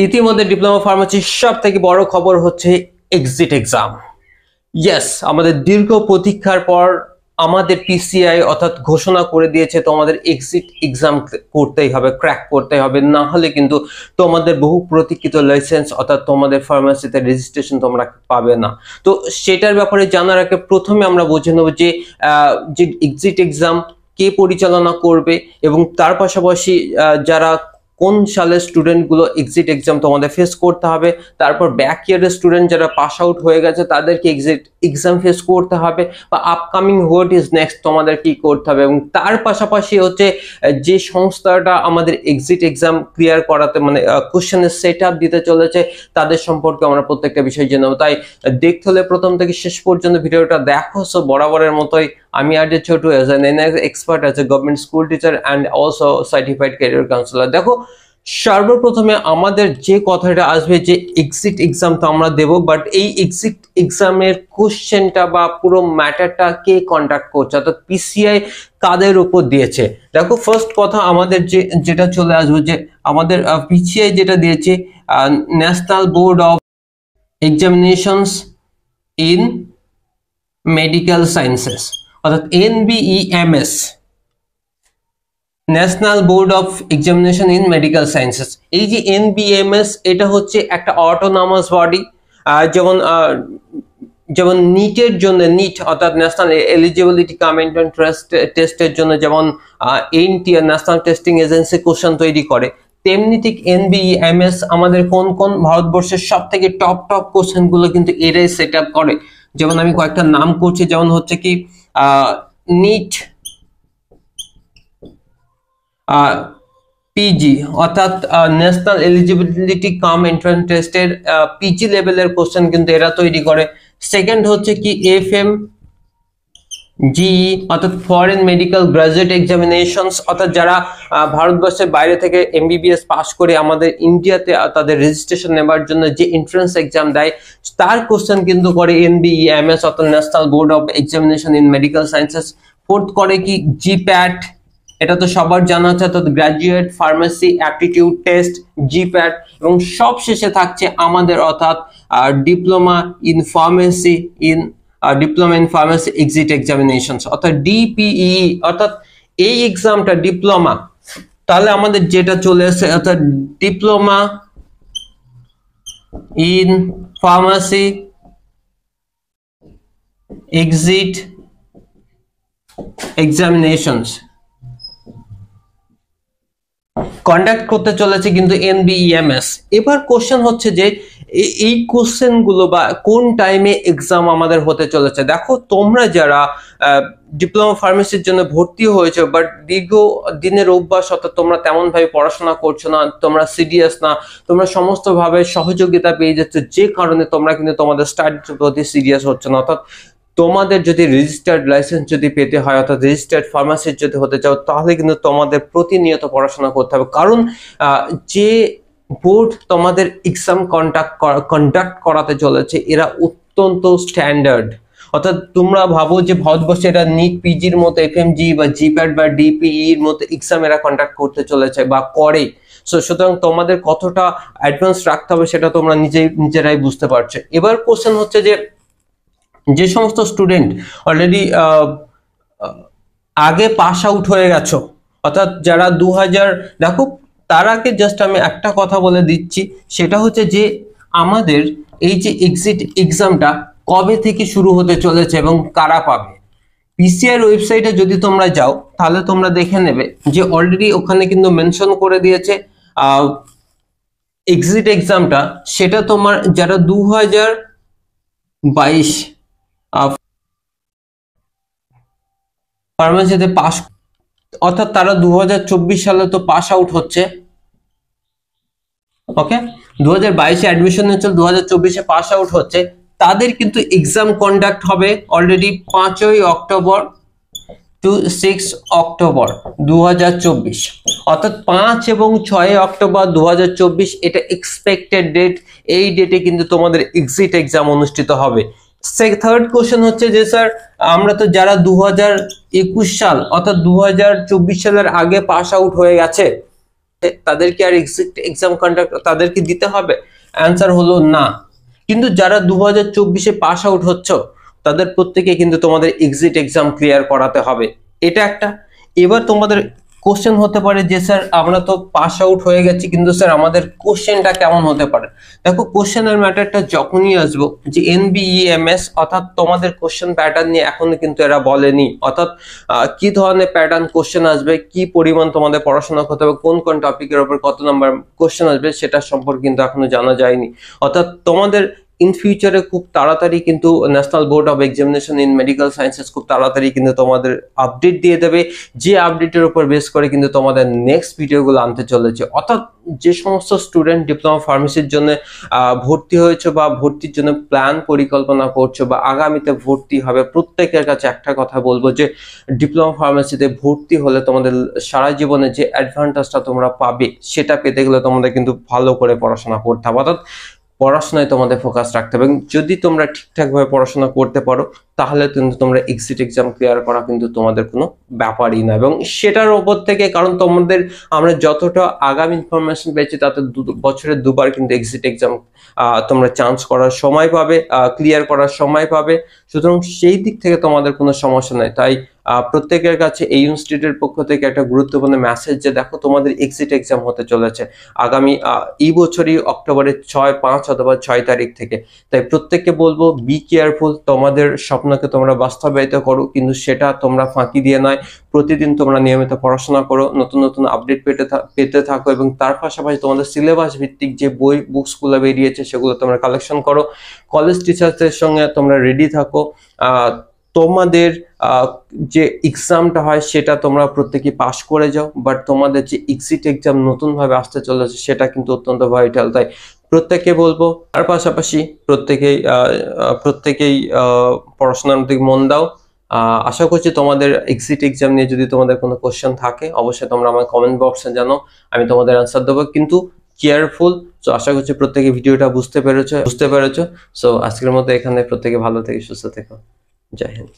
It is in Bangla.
ইতিমধ্যে ডিপ্লোমা ফার্মাসির সব থেকে বড় খবর হচ্ছে এক্সিট এক্সাম। ইয়েস, আমাদের দীর্ঘ প্রতীক্ষার পর আমাদের পিসিআই অর্থাৎ ঘোষণা করে দিয়েছে তোমাদের এক্সিট এক্সাম করতেই হবে, ক্র্যাক করতে হবে, না হলে কিন্তু তোমাদের বহু প্রতীক্ষিত লাইসেন্স অর্থাৎ তোমাদের ফার্মাসিতে রেজিস্ট্রেশন তোমরা পাবে না। তো সেটার ব্যাপারে জানার আগে প্রথমে আমরা বুঝে নেব যে এক্সিট এক্সাম কে পরিচালনা করবে এবং তার পাশাপাশি যারা কোন সালের স্টুডেন্টগুলো এক্সিট এক্সাম তোমাদের ফেস করতে হবে, তারপর ব্যাক ইয়ারের স্টুডেন্ট যারা পাস আউট হয়ে গেছে তাদেরকে এক্সিট এক্সাম ফেস করতে হবে, বা আপকামিং হোয়াট ইজ নেক্সট তোমাদের কি করতে হবে, এবং তার পাশাপাশি হচ্ছে যে সংস্থাটা আমাদের এক্সিট এক্সাম ক্লিয়ার করাতে মানে কোশ্চেনের সেট আপ দিতে চলেছে তাদের সম্পর্কে আমরা প্রত্যেকটা বিষয় জেনে নেবো। তাই দেখতে হলে প্রথম থেকে শেষ পর্যন্ত ভিডিওটা দেখো। সো বরাবরের মতোই আমি আর যে ছোট as an expert, as a government school teacher and also certified career councillor. দেখো, সর্বপ্রথমে আমাদের যে কথাটা আসবে যে এক্সিট এক্সাম তো আমরা দেব, বাট এই এক্সিট এক্সামের কোশ্চেনটা বা পুরো ম্যাটারটা কে কন্ডাক্ট করছে, অর্থাৎ পিসিআই কাদের উপর দিয়েছে। দেখো, ফার্স্ট কথা আমাদের যেটা চলে আসবে যে আমাদের পিসিআই যেটা দিয়েছে national board of examinations in medical sciences, অর্থাৎ NBEMS, national board of examination in medical sciences. এই যে NBEMS এটা হচ্ছে একটা অটোনমাস বডি, যেমন যেমন নিটের জন্য নিট অর্থাৎ ন্যাশনাল এলিজিবিলিটি কাম এন্ট্রান্স টেস্টের জন্য যেমন NTR national testing agency question তৈরি করে, তেমনি ঠিক NBEMS আমাদের কোন কোন ভারতবর্ষের সব থেকে টপ কোশ্চেন গুলো কিন্তু এরাই সেট আপ করে। যেমন আমি কয়েকটা নাম করছি, যেমন হচ্ছে কি নিট পিজি অর্থাৎ ন্যাশনাল এলিজিবিলিটি কাম এন্ট্রান্স টেস্টের পিজি লেভেলের কোশ্চেন কিন্তু এরা তৈরি করে। সেকেন্ড হচ্ছে কি FMGE অর্থাৎ ফরেন মেডিকেল গ্রাজুয়েট এক্সামিনেশনস, অর্থাৎ যারা ভারতবর্ষের বাইরে থেকে MBBS পাস করে আমাদের ইন্ডিয়াতে তাদের রেজিস্ট্রেশন নেবার জন্য যে এন্ট্রান্স এক্সাম দেয় তার কোশ্চেন কিন্তু করে NBEMS অর্থাৎ national board of examination in medical sciences. Fourth করে কি GPAT, এটা তো সবার জানা আছে, অর্থাৎ graduate pharmacy aptitude test, GPAT। এবং সব শেষে থাকছে আমাদের অর্থাৎ diploma in pharmacy exit examinations অর্থাৎ DPEE, অর্থাৎ এই এক্সামটা ডিপ্লোমা। তাহলে আমাদের যেটা চলে আসে অর্থাৎ diploma in pharmacy exit examinations conduct করতে চলেছে কিন্তু NBEMS। এবার কোশ্চেন হচ্ছে যে এই কোশ্চেন গুলো বা কোন টাইমে এক্সাম আমাদের হতে চলেছে। দেখো, তোমরা যারা ডিপ্লোমা ফার্মেসির জন্য ভর্তি হয়েছে বাট দীর্ঘ দিনের অভ্যাস অর্থাৎ তোমরা তেমন ভাবে পড়াশোনা করছো না, তোমরা সিরিয়াস না, তোমরা সমস্ত ভাবে সহযোগিতা পেয়ে যাচ্ছ, যে কারণে তোমরা কিন্তু তোমাদের স্টাডির প্রতি সিরিয়াস হচ্ছে না। অর্থাৎ তোমাদের যদি রেজিস্টার্ড লাইসেন্স যদি পেতে হয় অর্থাৎ রেজিস্টার্ড ফার্মাসিস্ট যদি হতে চাও তাহলে কিন্তু তোমাদের প্রতিনিয়ত পড়াশোনা করতে হবে, কারণ যে বোর্ড তোমাদের এক্সাম কন্ডাক্ট করাতে চলেছে এরা অত্যন্ত স্ট্যান্ডার্ড। অর্থাৎ তোমরা ভাবো যে ভারতবর্ষে এরা নিট পিজির মতো FMG বা GPAT বা DPE এর মতো এক্সাম এরা কন্ডাক্ট করতে চলেছে বা করে। সুতরাং তোমাদের কতটা অ্যাডভান্স রাখতে হবে সেটা তোমরা নিজেরাই বুঝতে পারছো। এবার কোশ্চেন হচ্ছে যে সমস্ত স্টুডেন্ট অলরেডি আগে পাস আউট হয়ে গেছো, অর্থাৎ যারা 2000, দেখো তার আগে জাস্ট আমি একটা কথা বলে দিচ্ছি, সেটা হচ্ছে যে আমাদের এই যে এক্সিট এক্সামটা কবে থেকে শুরু হতে চলেছে এবং কারা পাবে। পিসিআর ওয়েবসাইটে যদি তোমরা যাও তাহলে তোমরা দেখে নেবে যে অলরেডি ওখানে কিন্তু মেনশন করে দিয়েছে এক্সিট এক্সামটা সেটা তোমার যারা 2022 ফার্মাসিতে পাস, অর্থাৎ তারা 2024 সালে তো পাস আউট হচ্ছে, ওকে 2022-এ অ্যাডমিশন হচ্ছে, 2024-এ পাস আউট হচ্ছে, তাদের কিন্তু এক্সাম কন্ডাক্ট হবে অলরেডি 5ই অক্টোবর টু 6 অক্টোবর 2024, অর্থাৎ 5 এবং 6 অক্টোবর 2024 এটা এক্সপেক্টেড ডেট। এই ডেটে কিন্তু তোমাদের এক্সিট এক্সাম অনুষ্ঠিত হবে। থার্ড কোশ্চেন হচ্ছে যে স্যার আমরা তো যারা 2021 সাল অর্থাৎ 2024 সালের আগে পাস আউট হয়ে গেছে তাদেরকে আর এক্সিট এক্সাম কন্ডাক্ট তাদেরকে দিতে হবে? অ্যান্সার হলো না। কিন্তু যারা 2024-এ পাস আউট হচ্ছ তাদের প্রত্যেকে কিন্তু তোমাদের এক্সিট এক্সাম ক্লিয়ার করাতে হবে, এটা একটা। এবার তোমাদের কোশ্চেন হতে পারে যে স্যার আমরা তো পাস আউট হয়ে গেছি, কিন্তু স্যার আমাদের কোশ্চেনটা কেমন হতে পারে? দেখো, কোশ্চেনের ম্যাটারটা যখনই আসবো যে NBEMS অর্থাৎ তোমাদের কোশ্চেন প্যাটার্ন নিয়ে এখনো কিন্তু এরা বলেনি, অর্থাৎ কি ধরনের প্যাটার্ন কোশ্চেন আসবে, কি পরিমাণ তোমাদের পড়াশোনা করতে হবে, কোন কোন টপিকের উপর কত নাম্বার কোশ্চেন আসবে সেটা সম্পর্কে কিন্তু এখনো জানা যায়নি। অর্থাৎ তোমাদের ইন ফিউচারে খুব তাড়াতাড়ি কিন্তু national board of examination in medical sciences খুব তাড়াতাড়ি কিন্তু তোমাদের আপডেট দিয়ে দেবে, যে আপডেটের উপর বেস করে কিন্তু তোমাদের নেক্সট ভিডিওগুলো আনতে চলেছে। অর্থাৎ যে সমস্ত স্টুডেন্ট ডিপ্লোমা ফার্মেসির জন্য ভর্তি হয়েছে বা ভর্তির জন্য প্ল্যান পরিকল্পনা করছো বা আগামীতে ভর্তি হবে, প্রত্যেকের কাছে একটা কথা বলবো যে ডিপ্লোমা ফার্মেসিতে ভর্তি হলে তোমাদের সারা জীবনে যে অ্যাডভান্টেজটা তোমরা পাবে সেটা পেতে গেলে তোমাদের কিন্তু ভালো করে পড়াশোনা করতে হবে, অর্থাৎ পড়াশোনায় তোমাদের ফোকাস রাখতে হবে। এবং যদি তোমরা ঠিকঠাকভাবে পড়াশোনা করতে পারো তাহলে কিন্তু তোমরা এক্সিট এক্সাম ক্লিয়ার করা কিন্তু তোমাদের কোনো ব্যাপারই না। এবং সেটার উপর থেকে, কারণ তোমাদের আমরা যতটা আগাম ইনফরমেশন পেয়েছি তাতে বছরে দুবার কিন্তু এক্সিট এক্সাম তোমরা চান্স করার সময় পাবে, ক্লিয়ার করার সময় পাবে। সুতরাং সেই দিক থেকে তোমাদের কোনো সমস্যা নেই। তাই প্রত্যেকের কাছে এই ইনস্টিটিউটের পক্ষ থেকে একটা গুরুত্বপূর্ণ মেসেজ যে দেখো তোমাদের এক্সিট এক্সাম হতে চলেছে আগামী এই বছরই অক্টোবরের 6, 5 অথবা 6 তারিখ থেকে। তাই প্রত্যেককে বলবো বি কেয়ারফুল, তোমাদের স্বপ্নকে তোমরা বাস্তবায়িত করো, কিন্তু সেটা তোমরা ফাঁকি দিয়ে নয়। প্রতিদিন তোমরা নিয়মিত পড়াশোনা করো, নতুন নতুন আপডেট পেতে থাকো এবং তার পাশাপাশি তোমাদের সিলেবাস ভিত্তিক যে বই বুকসগুলো বেরিয়েছে সেগুলো তোমরা কালেকশন করো। কলেজ টিচারদের সঙ্গে তোমরা রেডি থাকো। তোমাদের যে এক্সামটা হয় সেটা তোমরা প্রত্যেকে পাস করে যাও, বাট তোমাদের যে এক্সিট এক্সাম নতুন ভাবে আসতে চলেছে সেটা কিন্তু অত্যন্ত ভাইটাল। তাই প্রত্যেককে বলবো, তার পাশাপাশি প্রত্যেকেই পড়াশোনার দিকে মন দাও। আশা করছি তোমাদের এক্সিট এক্সাম নিয়ে যদি তোমাদের কোনো কোশ্চেন থাকে অবশ্যই তোমরা আমার কমেন্ট বক্সে জানো, আমি তোমাদের অ্যান্সার দেবো, কিন্তু কেয়ারফুল। সো আশা করছি প্রত্যেকে ভিডিওটা বুঝতে পেরেছো। সো আজকের মতো এখানে, প্রত্যেকে ভালো থেকে সুস্থ থেকো। জয় হিন্দ।